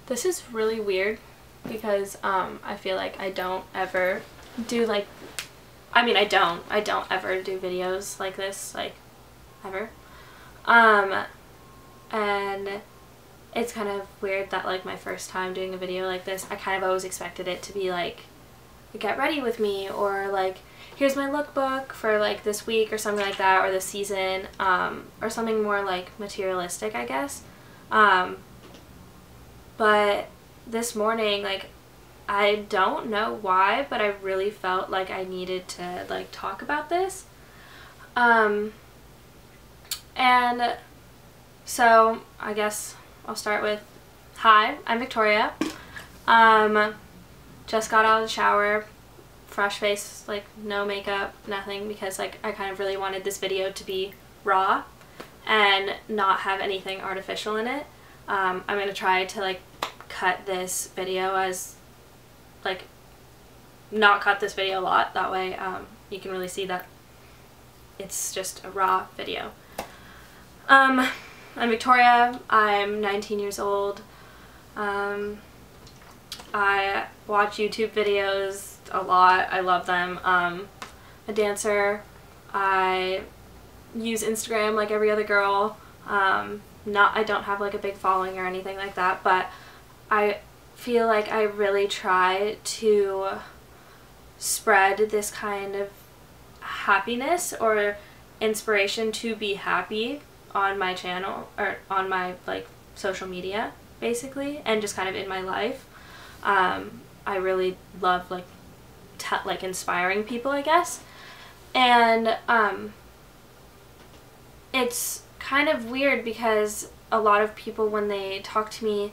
This is really weird because I feel like I don't ever do like, I mean I don't ever do videos like this, like ever. And it's kind of weird that like my first time doing a video like this, I kind of always expected it to be like, get ready with me, or like, here's my lookbook for like this week or something like that, or this season, or something more like materialistic, I guess. But this morning, like, I don't know why, but I really felt like I needed to like talk about this. And so I guess I'll start with, hi, I'm Victoria. Just got out of the shower, fresh face, like no makeup, nothing, because like I kind of really wanted this video to be raw and not have anything artificial in it. I'm gonna try to like cut this video as like, not cut this video a lot, that way you can really see that it's just a raw video. I'm Victoria, I'm 19 years old. I watch YouTube videos a lot, I love them. I'm a dancer, I use Instagram like every other girl. I don't have like a big following or anything like that, but I feel like I really try to spread this kind of happiness or inspiration to be happy on my channel, or on my like social media basically, and just kind of in my life. I really love like inspiring people, I guess. And it's kind of weird because a lot of people, when they talk to me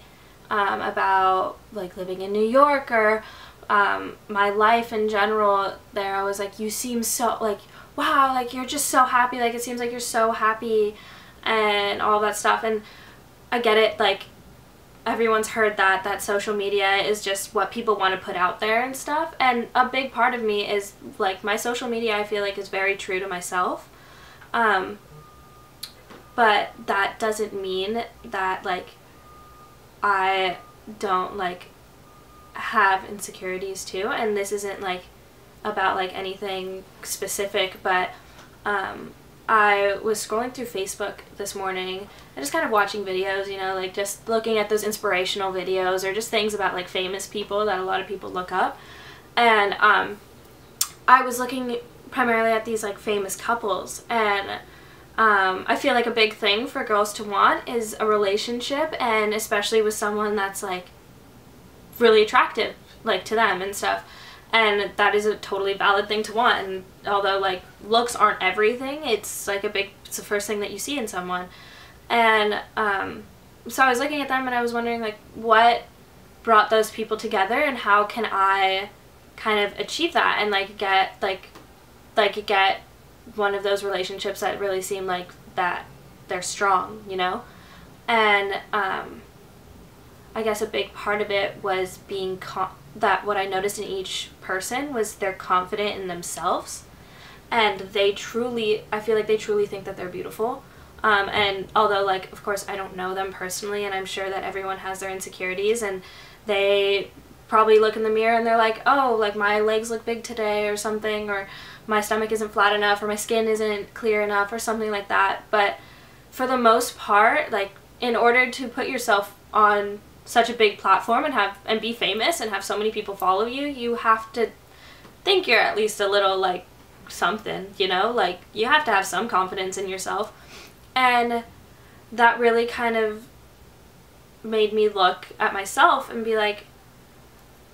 about like living in New York or my life in general, they're always like, you seem so like, wow, like you're just so happy, like it seems like you're so happy and all that stuff. And I get it, like everyone's heard that social media is just what people want to put out there and stuff, and a big part of me is like, my social media I feel like is very true to myself, but that doesn't mean that like I don't like have insecurities too. And this isn't like about like anything specific, but I was scrolling through Facebook this morning and just kind of watching videos, you know, like just looking at those inspirational videos or just things about like famous people that a lot of people look up. And I was looking primarily at these like famous couples, and I feel like a big thing for girls to want is a relationship, and especially with someone that's like really attractive like to them and stuff. And that is a totally valid thing to want, and although like looks aren't everything, it's like it's the first thing that you see in someone. And so I was looking at them and I was wondering like what brought those people together, and how can I kind of achieve that and like get get one of those relationships that really seem like that they're strong, you know. And I guess a big part of it was being that what I noticed in each person was they're confident in themselves, and I feel like they truly think that they're beautiful. And although like of course I don't know them personally, and I'm sure that everyone has their insecurities, and they probably look in the mirror and they're like, oh, like my legs look big today or something, or my stomach isn't flat enough, or my skin isn't clear enough or something like that. But for the most part, like in order to put yourself on such a big platform and be famous and have so many people follow you, you have to think you're at least a little like something, you know, like you have to have some confidence in yourself. And that really kind of made me look at myself and be like,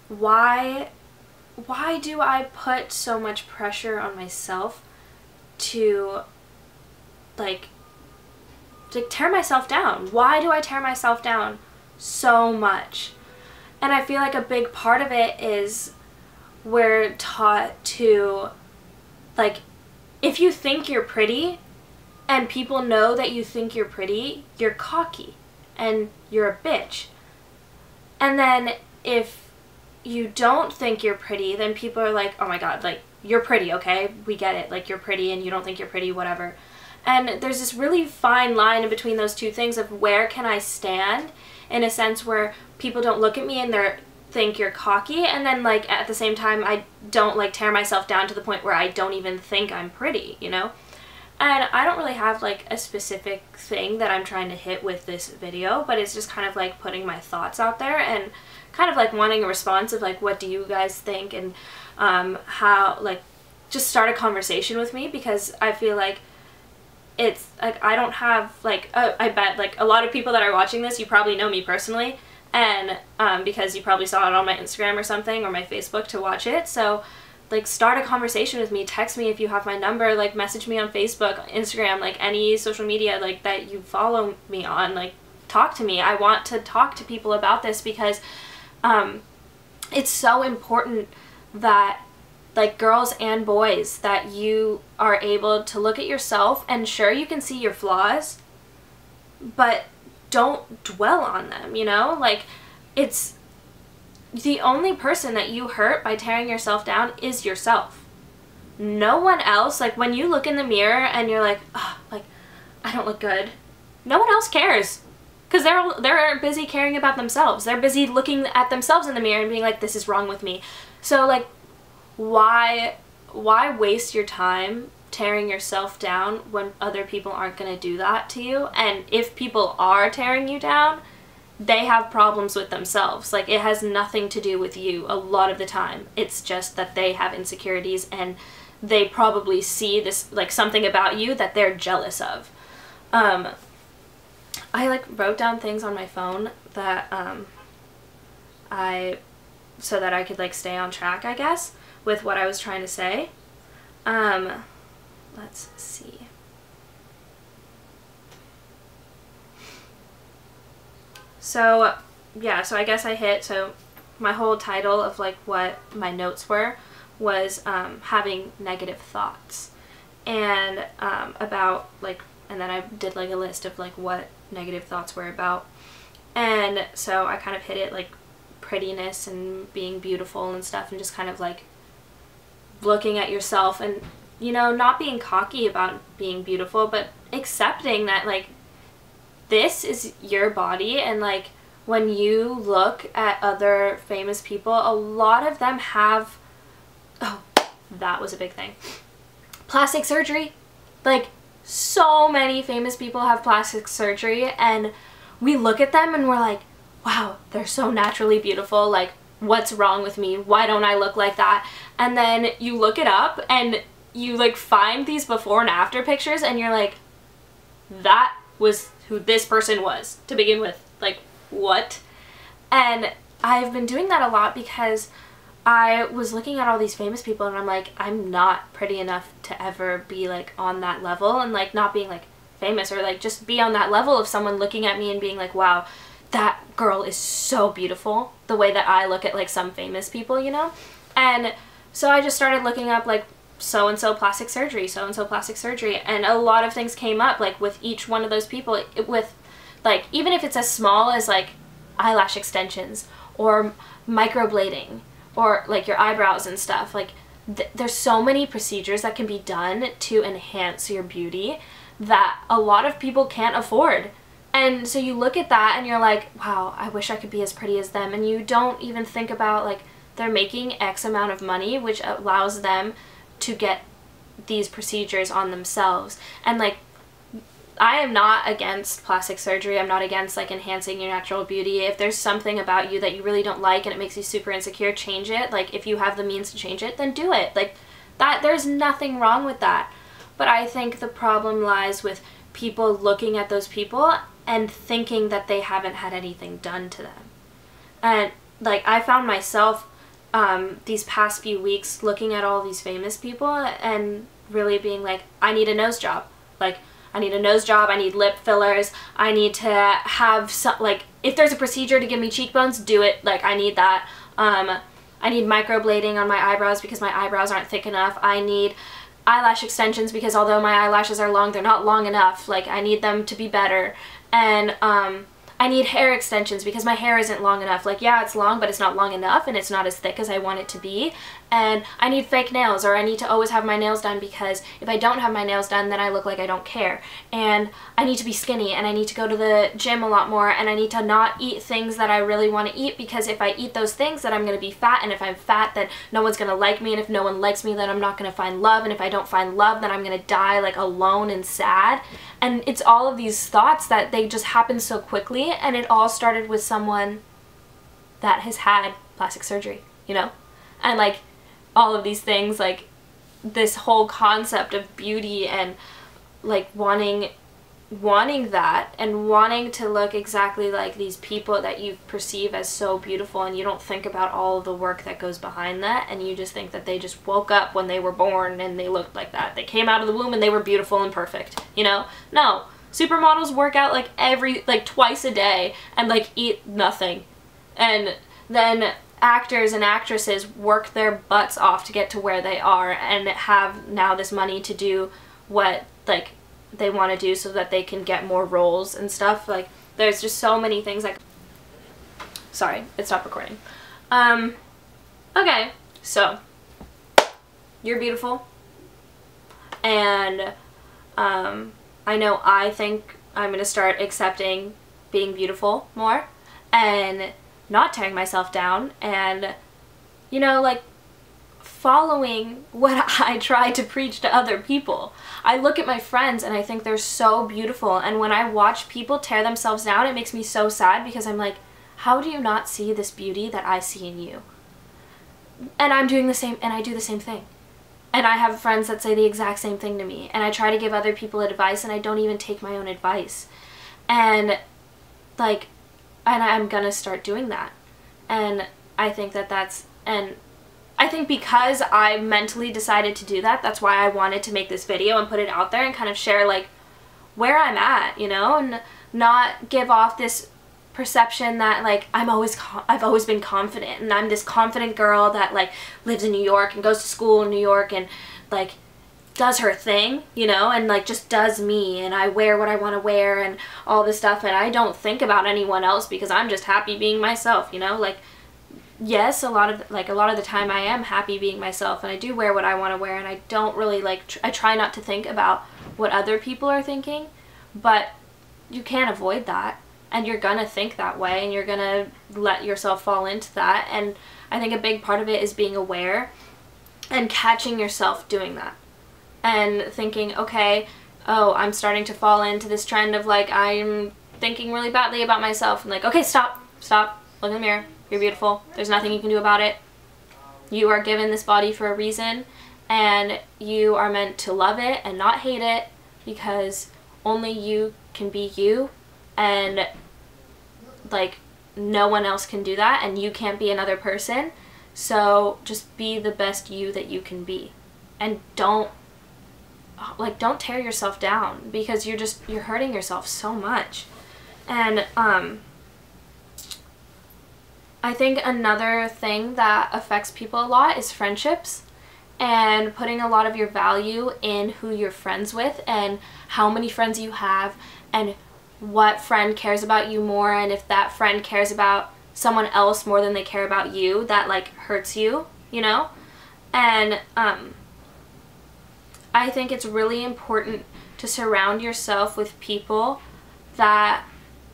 why do I put so much pressure on myself to tear myself down? Why do I tear myself down so much? And I feel like a big part of it is we're taught to, like, if you think you're pretty and people know that you think you're pretty, you're cocky and you're a bitch. And then if you don't think you're pretty, then people are like, oh my god, like, you're pretty, okay? We get it. Like, you're pretty and you don't think you're pretty, whatever. And there's this really fine line in between those two things of where can I stand in a sense where people don't look at me and think you're cocky, and then like at the same time I don't like tear myself down to the point where I don't even think I'm pretty, you know? And I don't really have like a specific thing that I'm trying to hit with this video, but it's just kind of like putting my thoughts out there and kind of like wanting a response of like, what do you guys think, and how, like, just start a conversation with me, because I feel like it's like I don't have like I bet like a lot of people that are watching this, you probably know me personally, and because you probably saw it on my Instagram or something, or my Facebook to watch it. So like start a conversation with me, text me if you have my number, like message me on Facebook, Instagram, like any social media like that you follow me on, like talk to me. I want to talk to people about this because it's so important that like girls and boys, that you are able to look at yourself, and sure, you can see your flaws, but don't dwell on them, you know? Like, it's the only person that you hurt by tearing yourself down is yourself. No one else. Like, when you look in the mirror and you're like, oh, like, I don't look good, no one else cares, because they're busy caring about themselves. They're busy looking at themselves in the mirror and being like, this is wrong with me. So like, why waste your time tearing yourself down when other people aren't going to do that to you? And if people are tearing you down, they have problems with themselves. Like, it has nothing to do with you a lot of the time. It's just that they have insecurities, and they probably see this, like, something about you that they're jealous of. I like wrote down things on my phone that so that I could like stay on track, I guess, with what I was trying to say. Let's see. So yeah, so I guess I hit, so my whole title of like what my notes were was having negative thoughts, and about like, and then I did like a list of like what negative thoughts were about. And so I kind of hit it like prettiness and being beautiful and stuff, and just kind of like looking at yourself and, you know, not being cocky about being beautiful, but accepting that like this is your body. And like when you look at other famous people, a lot of them have, oh, that was a big thing, plastic surgery. Like, so many famous people have plastic surgery, and we look at them and we're like, wow, they're so naturally beautiful. Like, what's wrong with me? Why don't I look like that? And then you look it up and you like find these before and after pictures, and you're like, that was who this person was to begin with. Like, what? And I've been doing that a lot because I was looking at all these famous people, and I'm like, I'm not pretty enough to ever be like on that level, and like not being like famous, or like just be on that level of someone looking at me and being like, wow, that girl is so beautiful, the way that I look at like some famous people, you know? And so I just started looking up like so-and-so plastic surgery, so-and-so plastic surgery, and a lot of things came up like with each one of those people, with like, even if it's as small as like eyelash extensions or microblading or like your eyebrows and stuff. Like there's so many procedures that can be done to enhance your beauty that a lot of people can't afford. And so you look at that and you're like, wow, I wish I could be as pretty as them. And you don't even think about like they're making X amount of money, which allows them to get these procedures on themselves. And like, I am not against plastic surgery. I'm not against like enhancing your natural beauty. If there's something about you that you really don't like and it makes you super insecure, change it. Like, if you have the means to change it, then do it. Like that, there's nothing wrong with that. But I think the problem lies with people looking at those people and thinking that they haven't had anything done to them. And like, I found myself these past few weeks looking at all these famous people and really being like, I need a nose job. Like, I need a nose job, I need lip fillers, I need to have some, like, if there's a procedure to give me cheekbones, do it. Like, I need that. I need microblading on my eyebrows because my eyebrows aren't thick enough. I need eyelash extensions because although my eyelashes are long, they're not long enough. Like, I need them to be better. And I need hair extensions because my hair isn't long enough. Like, yeah, it's long, but it's not long enough, and it's not as thick as I want it to be. and I need fake nails, or I need to always have my nails done because if I don't have my nails done then I look like I don't care, and I need to be skinny, and I need to go to the gym a lot more, and I need to not eat things that I really want to eat because if I eat those things then I'm going to be fat, and if I'm fat then no one's going to like me, and if no one likes me then I'm not going to find love, and if I don't find love then I'm going to die like alone and sad. And it's all of these thoughts that they just happen so quickly, and it all started with someone that has had plastic surgery, you know? And like all of these things, like this whole concept of beauty and like wanting that and wanting to look exactly like these people that you perceive as so beautiful, and you don't think about all of the work that goes behind that, and you just think that they just woke up when they were born and they looked like that. They came out of the womb and they were beautiful and perfect, you know? No. Supermodels work out like twice a day and like eat nothing. And then actors and actresses work their butts off to get to where they are and have now this money to do what like they want to do so that they can get more roles and stuff. Like there's just so many things like, sorry, it stopped recording. Okay, so you're beautiful, and I know I think I'm gonna start accepting being beautiful more and not tearing myself down, and you know, like following what I try to preach to other people. I look at my friends and I think they're so beautiful, and when I watch people tear themselves down it makes me so sad because I'm like, how do you not see this beauty that I see in you? And I'm doing the same, and I do the same thing. And I have friends that say the exact same thing to me, and I try to give other people advice and I don't even take my own advice. And like, and I'm gonna start doing that. And I think and I think because I mentally decided to do that, that's why I wanted to make this video and put it out there and kind of share like where I'm at, you know, and not give off this perception that like I've always been confident, and I'm this confident girl that like lives in New York and goes to school in New York and like does her thing, you know, and like just does me, and I wear what I want to wear and all this stuff, and I don't think about anyone else because I'm just happy being myself, you know. Like yes, a lot of the time I am happy being myself, and I do wear what I want to wear, and I don't really like I try not to think about what other people are thinking, but you can't avoid that, and you're gonna think that way, and you're gonna let yourself fall into that. And I think a big part of it is being aware and catching yourself doing that and thinking, okay, oh, I'm starting to fall into this trend of like I'm thinking really badly about myself, and like, okay, stop, look in the mirror, you're beautiful, there's nothing you can do about it, you are given this body for a reason, and you are meant to love it and not hate it, because only you can be you, and like no one else can do that, and you can't be another person. So just be the best you that you can be, and don't tear yourself down, because you're hurting yourself so much. And I think another thing that affects people a lot is friendships, and putting a lot of your value in who you're friends with and how many friends you have and what friend cares about you more, and if that friend cares about someone else more than they care about you, that like hurts you, you know? And I think it's really important to surround yourself with people that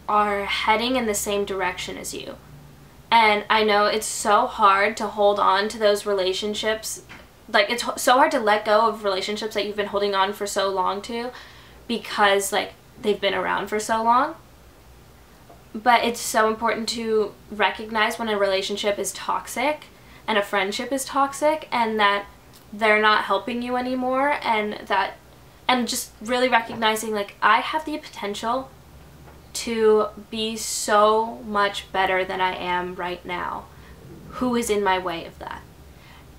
are heading in the same direction as you. And I know it's so hard to hold on to those relationships, like it's so hard to let go of relationships that you've been holding on for so long to, because like they've been around for so long. But it's so important to recognize when a relationship is toxic and a friendship is toxic, and that they're not helping you anymore, and just really recognizing like I have the potential to be so much better than I am right now. Who is in my way of that?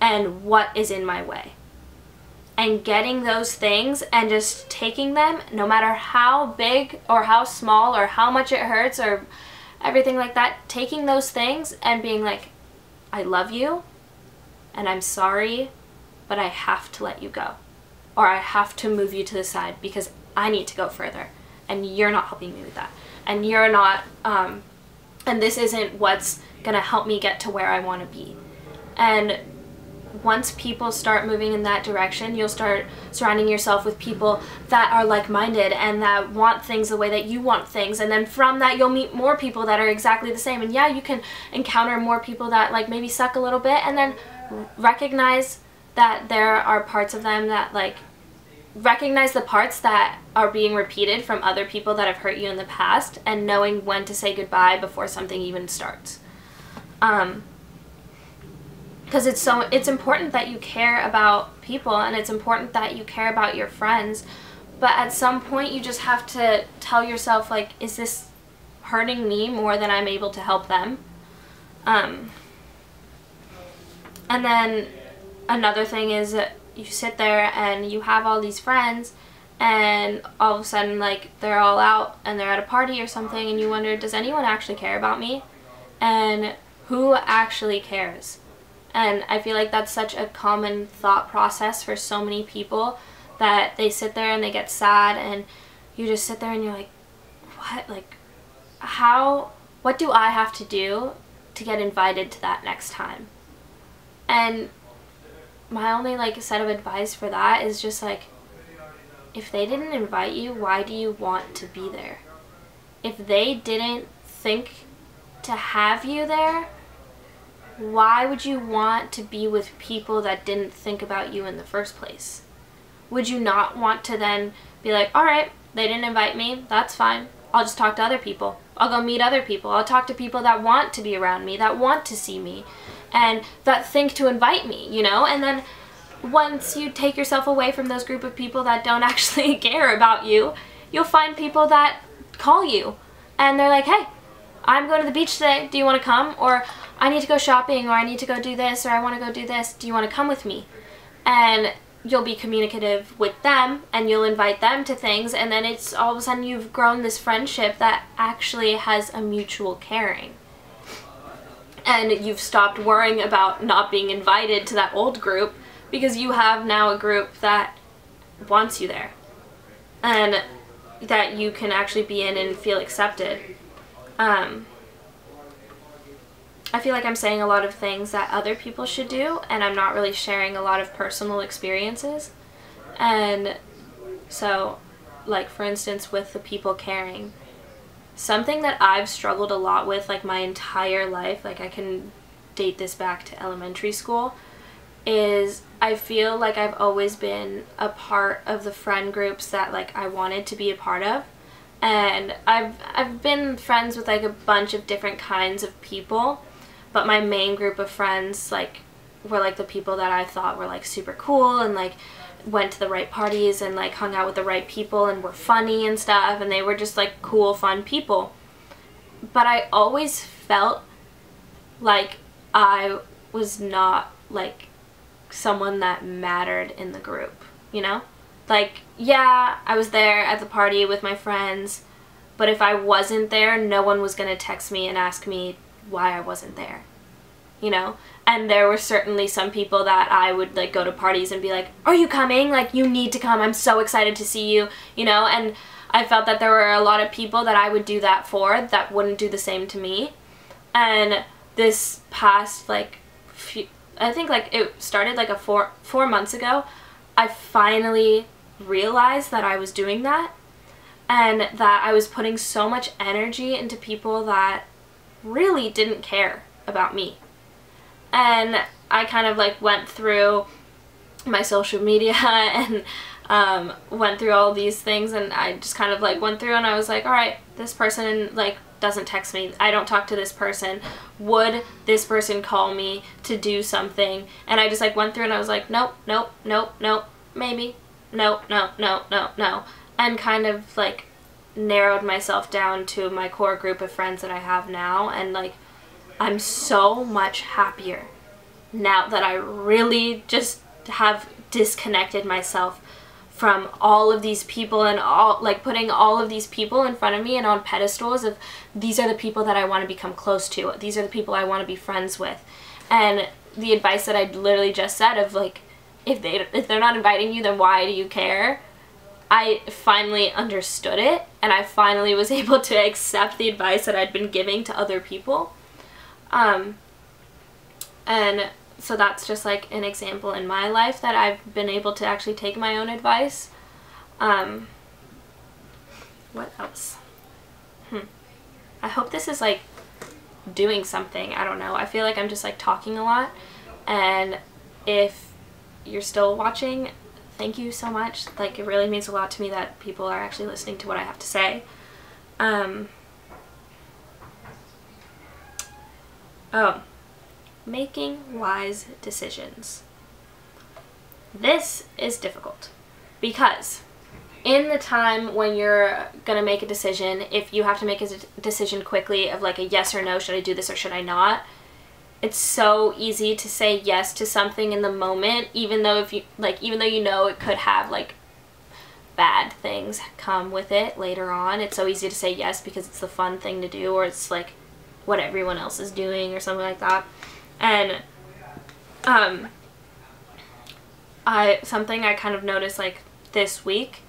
And what is in my way? And getting those things and just taking them, no matter how big or how small or how much it hurts or everything like that, taking those things and being like, I love you and I'm sorry, but I have to let you go, or I have to move you to the side because I need to go further and you're not helping me with that, and you're not and this isn't what's gonna help me get to where I want to be. And once people start moving in that direction, you'll start surrounding yourself with people that are like-minded and that want things the way that you want things, and then from that you'll meet more people that are exactly the same. And yeah, you can encounter more people that like maybe suck a little bit, and then recognize that there are parts of them that like recognize the parts that are being repeated from other people that have hurt you in the past, and knowing when to say goodbye before something even starts. Because it's important that you care about people, and it's important that you care about your friends, but at some point you just have to tell yourself, like, is this hurting me more than I'm able to help them? And then another thing is that you sit there and you have all these friends, and all of a sudden, like, they're all out and they're at a party or something, and you wonder, does anyone actually care about me? And who actually cares? And I feel like that's such a common thought process for so many people, that they sit there and they get sad, and you just sit there and you're like, what? Like, what do I have to do to get invited to that next time? And my only like set of advice for that is just like, if they didn't invite you, why do you want to be there? If they didn't think to have you there, why would you want to be with people that didn't think about you in the first place? Would you not want to then be like, alright, they didn't invite me, that's fine, I'll just talk to other people, I'll go meet other people, I'll talk to people that want to be around me, that want to see me, and that think to invite me, you know? And then once you take yourself away from those group of people that don't actually care about you, you'll find people that call you and they're like, hey, I'm going to the beach today, do you want to come? Or I need to go shopping, or I need to go do this, or I want to go do this, do you want to come with me? And you'll be communicative with them, and you'll invite them to things, and then it's all of a sudden you've grown this friendship that actually has a mutual caring. And you've stopped worrying about not being invited to that old group, because you have now a group that wants you there, and that you can actually be in and feel accepted. I feel like I'm saying a lot of things that other people should do, and I'm not really sharing a lot of personal experiences. And so, like, for instance, with the people caring, something that I've struggled a lot with, like, my entire life, like, I can date this back to elementary school, is I feel like I've always been a part of the friend groups that, like, I wanted to be a part of. And I've been friends with, like, a bunch of different kinds of people, but my main group of friends, like, were, like, the people that I thought were, like, super cool, and, like, went to the right parties and, like, hung out with the right people and were funny and stuff, and they were just, like, cool, fun people. But I always felt like I was not, like, someone that mattered in the group, you know? Like, yeah, I was there at the party with my friends, but if I wasn't there, no one was going to text me and ask me why I wasn't there, you know? And there were certainly some people that I would, like, go to parties and be like, are you coming? Like, you need to come. I'm so excited to see you, you know? And I felt that there were a lot of people that I would do that for that wouldn't do the same to me. And this past, like, I think, like, it started, like, four months ago, I finally realized that I was doing that, and that I was putting so much energy into people that really didn't care about me. And I kind of, like, went through my social media and went through all these things, and I just kind of, like, went through and I was like, alright, this person, like, doesn't text me, I don't talk to this person, would this person call me to do something? And I just, like, went through and I was like, nope, nope, nope, nope, maybe, no, no, no, no, no, and kind of, like, narrowed myself down to my core group of friends that I have now. And, like, I'm so much happier now that I really just have disconnected myself from all of these people, and all, like, putting all of these people in front of me and on pedestals of, these are the people that I want to become close to, these are the people I want to be friends with. And the advice that I literally just said of, like, if they're not inviting you, then why do you care? I finally understood it, and I finally was able to accept the advice that I'd been giving to other people. And so that's just like an example in my life that I've been able to actually take my own advice. What else? I hope this is like doing something. I don't know. I feel like I'm just like talking a lot, and if you're still watching, thank you so much. Like, it really means a lot to me that people are actually listening to what I have to say. Oh, making wise decisions. This is difficult because in the time when you're gonna make a decision, if you have to make a decision quickly of like a yes or no, should I do this or should I not, it's so easy to say yes to something in the moment, even though you know it could have like bad things come with it later on. It's so easy to say yes because it's the fun thing to do, or it's like what everyone else is doing or something like that. And something I kind of noticed like this week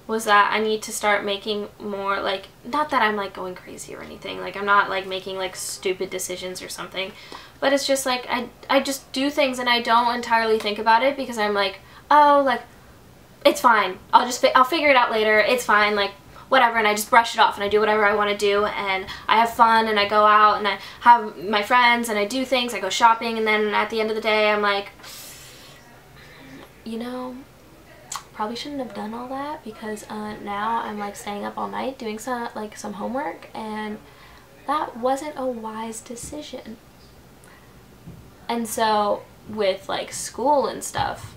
was that I need to start making more, like, not that I'm like going crazy or anything, like I'm not like making like stupid decisions or something, but it's just like I just do things and I don't entirely think about it because I'm like, oh, like it's fine, I'll figure it out later, it's fine, like whatever, and I just brush it off and I do whatever I want to do, and I have fun and I go out and I have my friends and I do things, I go shopping, and then at the end of the day I'm like, you know, probably shouldn't have done all that because now I'm like staying up all night doing some homework, and that wasn't a wise decision. And so with like school and stuff,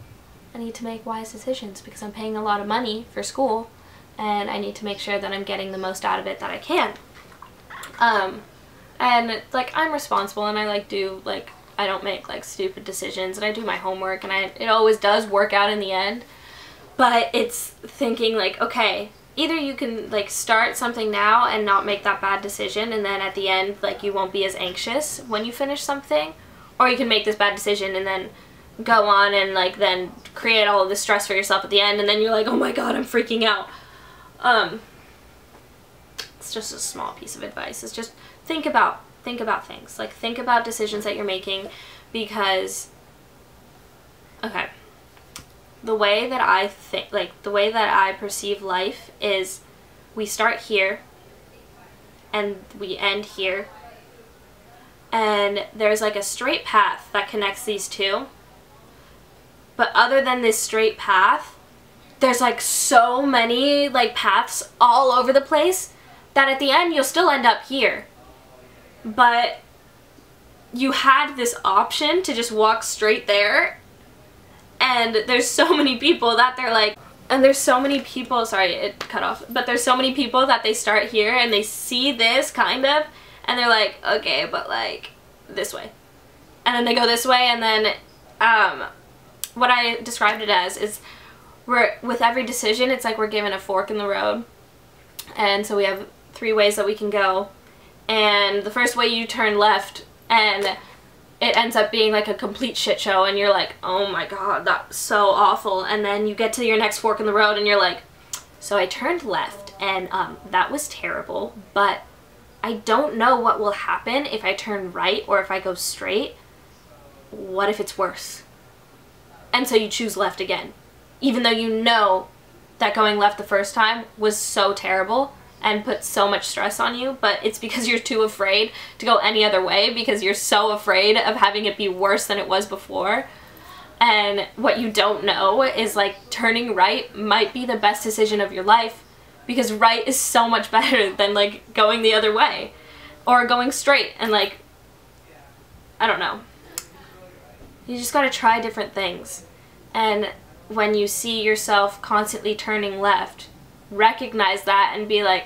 I need to make wise decisions because I'm paying a lot of money for school and I need to make sure that I'm getting the most out of it that I can. And like I'm responsible and I like do like, I don't make like stupid decisions, and I do my homework, and it always does work out in the end. But it's thinking like, okay, either you can like start something now and not make that bad decision, and then at the end like you won't be as anxious when you finish something, or you can make this bad decision and then go on and like then create all of the stress for yourself at the end, and then you're like, oh my god, I'm freaking out. It's just a small piece of advice. It's just think about things. Like, think about decisions that you're making, because okay, the way that I think, like the way that I perceive life is we start here and we end here, and there's like a straight path that connects these two, but other than this straight path there's like so many like paths all over the place that at the end you'll still end up here. But you had this option to just walk straight there, and there's so many people that they're like, and there's so many people, sorry it cut off, but there's so many people that they start here and they see this kind of, and they're like, okay, but like this way, and then they go this way, and then what I described it as is with every decision it's like we're given a fork in the road, and so we have 3 ways that we can go, and the first way you turn left and it ends up being like a complete shit show, and you're like, oh my god, that's so awful, and then you get to your next fork in the road and you're like, so I turned left and that was terrible, but I don't know what will happen if I turn right or if I go straight. What if it's worse? And so you choose left again, even though you know that going left the first time was so terrible and put so much stress on you, but it's because you're too afraid to go any other way because you're so afraid of having it be worse than it was before. And what you don't know is like turning right might be the best decision of your life, because right is so much better than like going the other way or going straight. And like, I don't know, you just gotta try different things. And when you see yourself constantly turning left, recognize that and be like,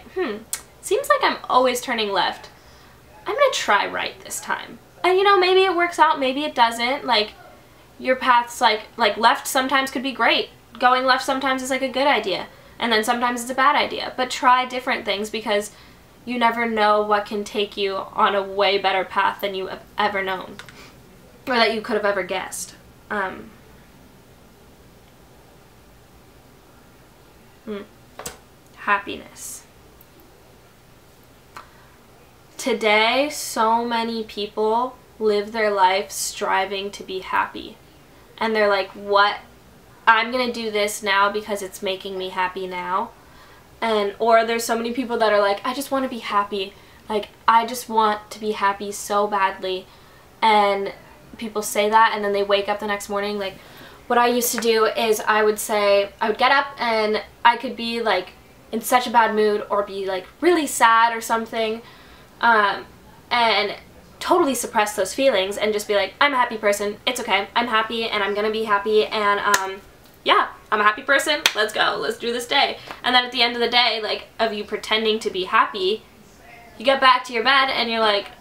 seems like I'm always turning left. I'm gonna try right this time. And you know, maybe it works out, maybe it doesn't. Like, your paths, like left sometimes could be great. Going left sometimes is like a good idea, and then sometimes it's a bad idea. But try different things, because you never know what can take you on a way better path than you have ever known, or that you could have ever guessed. Happiness. Today, so many people live their life striving to be happy. And they're like, what? I'm gonna do this now because it's making me happy now. And or there's so many people that are like, I just want to be happy. Like, I just want to be happy so badly. And people say that, and then they wake up the next morning. Like, what I used to do is I would get up and I could be like in such a bad mood or be like really sad or something, and totally suppress those feelings and just be like, I'm a happy person, it's okay, I'm happy and I'm gonna be happy, and yeah, I'm a happy person, let's go, let's do this day. And then at the end of the day, like, of you pretending to be happy, you get back to your bed and you're like,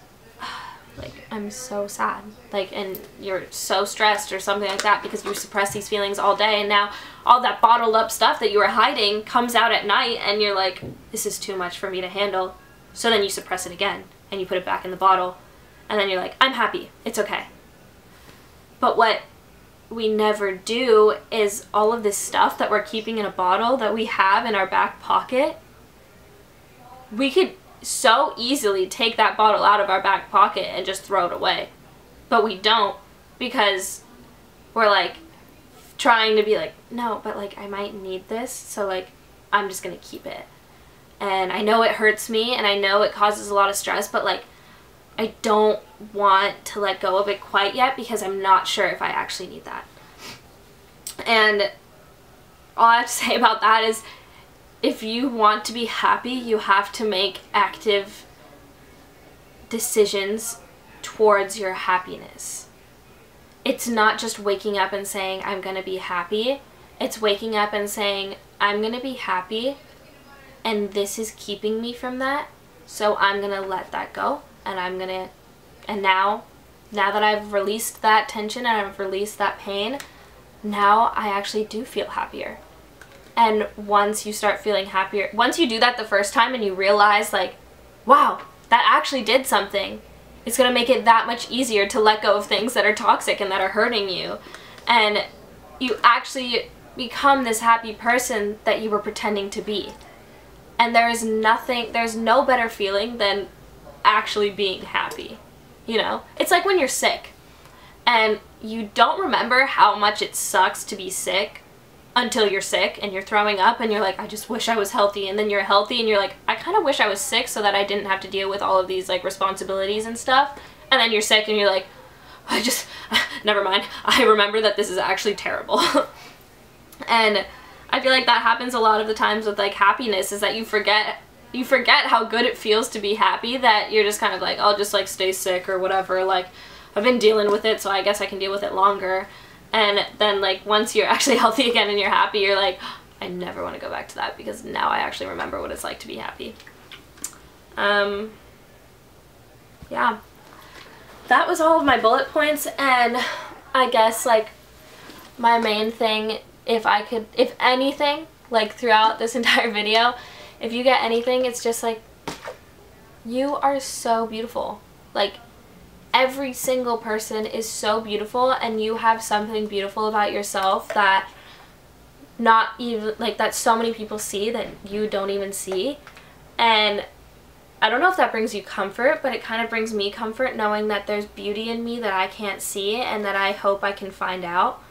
I'm so sad, like, and you're so stressed or something like that because you suppress these feelings all day, and now all that bottled up stuff that you were hiding comes out at night and you're like, this is too much for me to handle. So then you suppress it again and you put it back in the bottle, and then you're like, I'm happy, it's okay. But what we never do is all of this stuff that we're keeping in a bottle that we have in our back pocket, we could so easily take that bottle out of our back pocket and just throw it away. But we don't, because we're like trying to be like, no, but like I might need this, so like I'm just gonna keep it. And I know it hurts me and I know it causes a lot of stress, but like I don't want to let go of it quite yet because I'm not sure if I actually need that. And all I have to say about that is, if you want to be happy, you have to make active decisions towards your happiness. It's not just waking up and saying, I'm gonna be happy. It's waking up and saying, I'm gonna be happy, and this is keeping me from that, so I'm gonna let that go, and now that I've released that tension and I've released that pain, now I actually do feel happier. And once you start feeling happier, once you do that the first time and you realize like, wow, that actually did something, it's gonna make it that much easier to let go of things that are toxic and that are hurting you. And you actually become this happy person that you were pretending to be. And there's no better feeling than actually being happy. You know? It's like when you're sick and you don't remember how much it sucks to be sick until you're sick and you're throwing up and you're like, I just wish I was healthy. And then you're healthy and you're like, I kind of wish I was sick so that I didn't have to deal with all of these like responsibilities and stuff. And then you're sick and you're like, never mind, I remember that this is actually terrible. And I feel like that happens a lot of the times with like happiness, is that you forget how good it feels to be happy, that you're just kind of like, I'll just like stay sick or whatever, like I've been dealing with it so I guess I can deal with it longer. And then like once you're actually healthy again and you're happy, you're like, I never want to go back to that because now I actually remember what it's like to be happy. Yeah, that was all of my bullet points, and I guess like my main thing, if anything, like throughout this entire video, if you get anything, it's just like, you are so beautiful. Like, every single person is so beautiful, and you have something beautiful about yourself that not even, like, that so many people see that you don't even see. And I don't know if that brings you comfort, but it kind of brings me comfort knowing that there's beauty in me that I can't see and that I hope I can find out.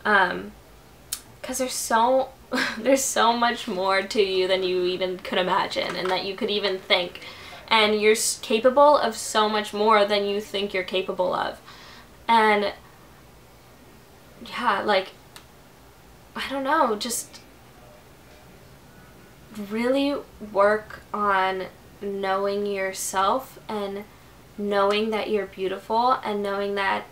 Because there's so much more to you than you even could imagine and that you could even think. And you're capable of so much more than you think you're capable of. And yeah, like, I don't know, just really work on knowing yourself and knowing that you're beautiful and knowing that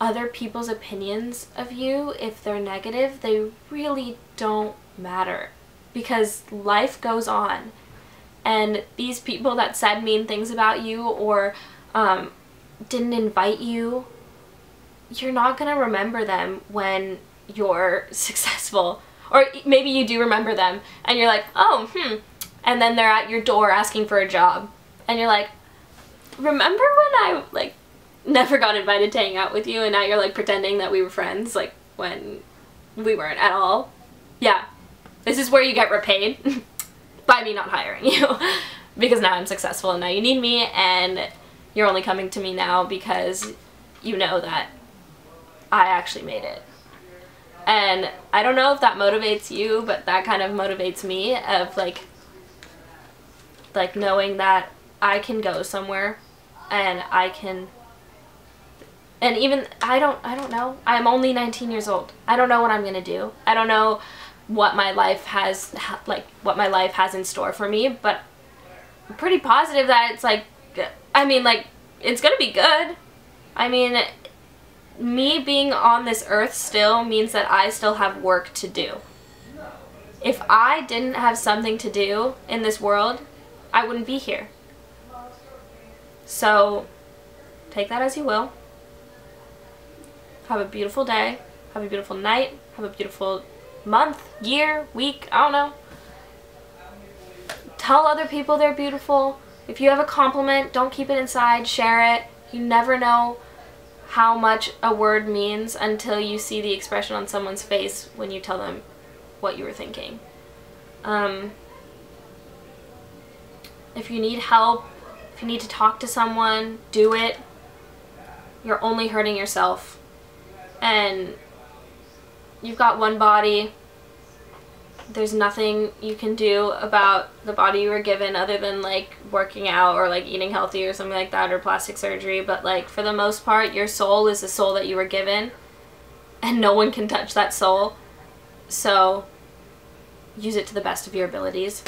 other people's opinions of you, if they're negative, they really don't matter, because life goes on. And these people that said mean things about you or didn't invite you, you're not gonna remember them when you're successal. Or maybe you do remember them and you're like, oh, and then they're at your door asking for a job. And you're like, remember when I like never got invited to hang out with you, and now you're like pretending that we were friends, like when we weren't at all? Yeah, this is where you get repaid by me not hiring you. Because now I'm successful and now you need me, and you're only coming to me now because you know that I actually made it. And I don't know if that motivates you, but that kind of motivates me, of like knowing that I can go somewhere and I can, and even I don't know. I'm only 19 years old. I don't know what I'm going to do. I don't know what my life has in store for me, but I'm pretty positive that it's like, I mean, like, it's going to be good. I mean, me being on this earth still means that I still have work to do. If I didn't have something to do in this world, I wouldn't be here. So, take that as you will. Have a beautiful day. Have a beautiful night. Have a beautiful month, year, week, I don't know. Tell other people they're beautiful. If you have a compliment, don't keep it inside. Share it. You never know how much a word means until you see the expression on someone's face when you tell them what you were thinking. If you need help, if you need to talk to someone, do it. You're only hurting yourself. And you've got one body. There's nothing you can do about the body you were given other than like working out or like eating healthy or something like that, or plastic surgery. But like for the most part, your soul is the soul that you were given, and no one can touch that soul. So use it to the best of your abilities.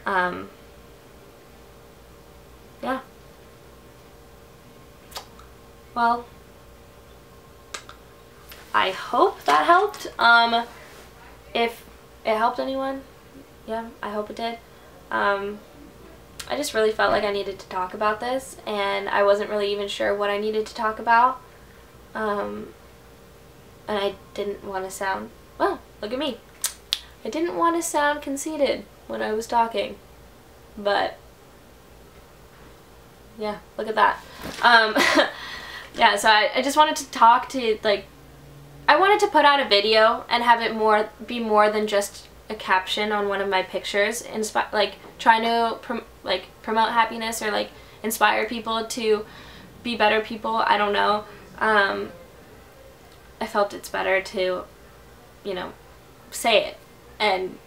Yeah. Well, I hope that helped. If it helped anyone, yeah, I hope it did. I just really felt like I needed to talk about this, and I wasn't really even sure what I needed to talk about. And I didn't want to sound, well, look at me. I didn't want to sound conceited when I was talking, but yeah, look at that. Yeah, so I just wanted to talk to, like, I wanted to put out a video and have it be more than just a caption on one of my pictures, like trying to promote happiness or like inspire people to be better people. I don't know. I felt it's better to, you know, say it and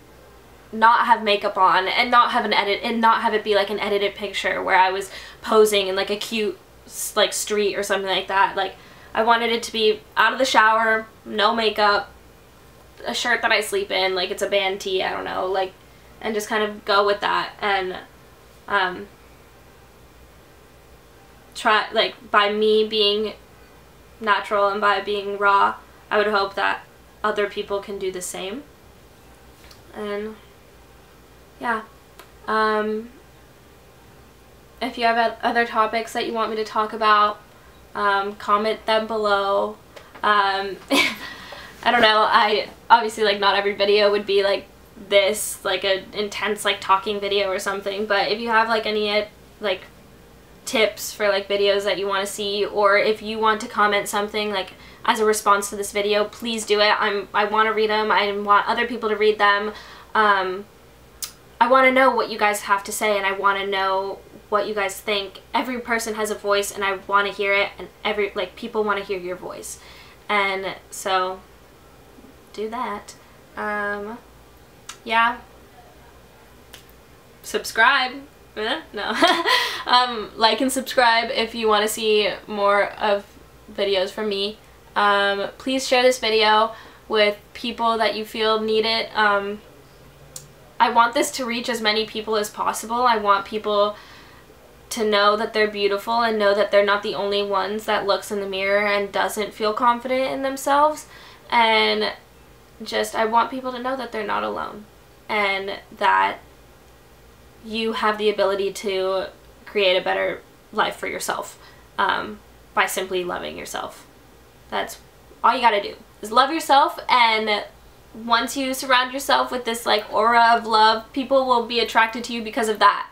not have makeup on and not have an edit and not have it be like an edited picture where I was posing in like a cute like street or something like that. Like, I wanted it to be out of the shower, no makeup, a shirt that I sleep in, like it's a band tee, I don't know, like, and just kind of go with that. And try, like, by me being natural and by being raw, I would hope that other people can do the same. And yeah, if you have other topics that you want me to talk about, comment them below. I don't know, obviously, like, not every video would be like this, like an intense like talking video or something, but if you have like any like tips for like videos that you want to see, or if you want to comment something like as a response to this video, please do it. I want to read them. I want other people to read them. I want to know what you guys have to say, and I want to know what you guys think. Every person has a voice, and I want to hear it, and people want to hear your voice. And so do that. Yeah. Subscribe. No. Like and subscribe if you want to see more of videos from me. Please share this video with people that you feel need it. I want this to reach as many people as possible. I want people to know that they're beautiful and know that they're not the only ones that looks in the mirror and doesn't feel confident in themselves. And just, I want people to know that they're not alone and that you have the ability to create a better life for yourself by simply loving yourself. That's all you gotta do, is love yourself. And once you surround yourself with this like aura of love, people will be attracted to you because of that.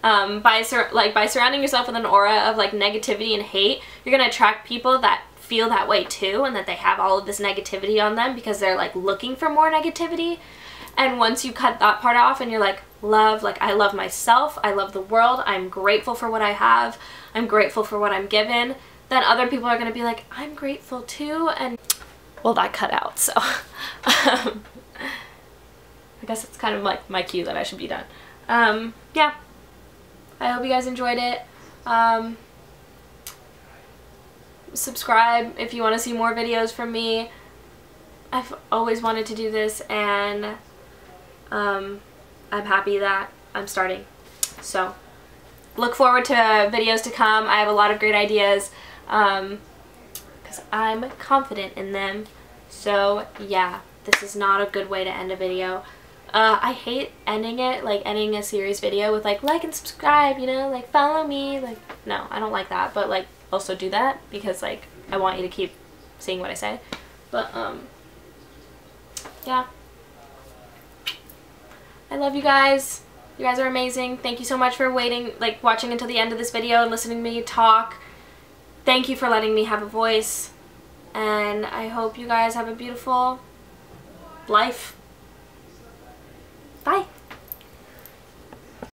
By surrounding yourself with an aura of like negativity and hate, you're gonna attract people that feel that way too, and that they have all of this negativity on them because they're like looking for more negativity. And once you cut that part off and you're like, love. Like, I love myself, I love the world, I'm grateful for what I have, I'm grateful for what I'm given, then other people are going to be like, I'm grateful too. And well, that cut out, so I guess it's kind of like my cue that I should be done. Yeah, I hope you guys enjoyed it. Subscribe if you want to see more videos from me. I've always wanted to do this, and I'm happy that I'm starting. So look forward to videos to come. I have a lot of great ideas because I'm confident in them. So yeah, this is not a good way to end a video. I hate ending it, like ending a series video with like and subscribe, you know, like follow me. Like, no, I don't like that, but like also do that because like I want you to keep seeing what I say. But yeah, I love you guys. You guys are amazing. Thank you so much for waiting, like watching until the end of this video and listening to me talk. Thank you for letting me have a voice, and I hope you guys have a beautiful life. Bye.